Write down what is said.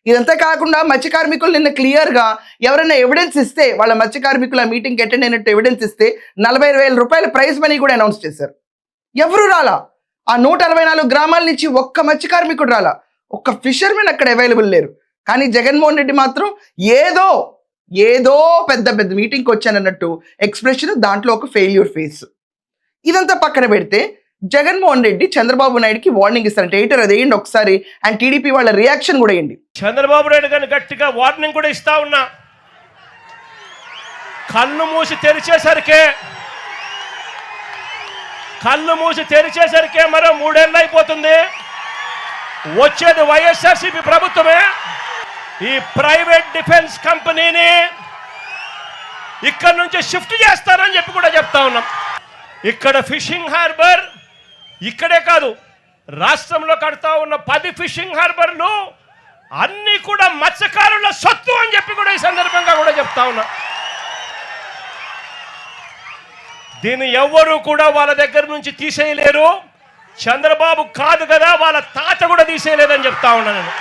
ఇదంతా కాకుండా మత్స్య కార్మికులు నిన్న క్లియర్గా ఎవరైనా ఎవిడెన్స్ ఇస్తే వాళ్ళ మత్స్య కార్మికుల మీటింగ్కి అటెండ్ అయినట్టు ఎవిడెన్స్ ఇస్తే 40,000 రూపాయల ప్రైజ్ మనీ కూడా అనౌన్స్ చేశారు. ఎవరు రాలా. ఆ 164 గ్రామాల నుంచి ఒక్క మత్స్య కార్మికుడు రాలా, ఒక్క ఫిషర్మెన్ అక్కడ అవైలబుల్ లేరు. కానీ జగన్మోహన్ రెడ్డి మాత్రం ఏదో పెద్ద పెద్ద మీటింగ్కి వచ్చానన్నట్టు ఎక్స్ప్రెషన్, దాంట్లో ఒక ఫెయిల్యూర్ ఫేస్. ఇదంతా పక్కన పెడితే జగన్మోహన్ రెడ్డి చంద్రబాబు నాయుడుకి వార్నింగ్ ఇస్తారంటే ఎయిటర్ అది వేయండి ఒకసారి, అండ్ టీడీపీ వాళ్ళ రియాక్షన్ కూడా వేయండి. చంద్రబాబు నాయుడు గారిని గట్టిగా వార్నింగ్ కూడా ఇస్తా ఉన్నా. కళ్ళు మూసి తెరిచేసరికే మరో 3 ఏళ్ళు అయిపోతుంది. వచ్చేది వైఎస్ఆర్సీపీ ప్రభుత్వమే. ఈ ప్రైవేట్ డిఫెన్స్ కంపెనీని ఇక్కడ నుంచి షిఫ్ట్ చేస్తారని చెప్పి కూడా చెప్తా ఉన్నాం. ఇక్కడ ఫిషింగ్ హార్బర్ ఇక్కడే కాదు, రాష్ట్రంలో కడతా ఉన్న 10 ఫిషింగ్ హార్బర్లు అన్ని కూడా మత్స్యకారుల సొత్తు అని చెప్పి కూడా ఈ సందర్భంగా కూడా చెప్తా ఉన్నా. దీన్ని ఎవ్వరూ కూడా వాళ్ళ దగ్గర నుంచి తీసేయలేరు. చంద్రబాబు కాదు కదా, వాళ్ళ తాత కూడా తీసేయలేదని చెప్తా ఉన్నా నేను.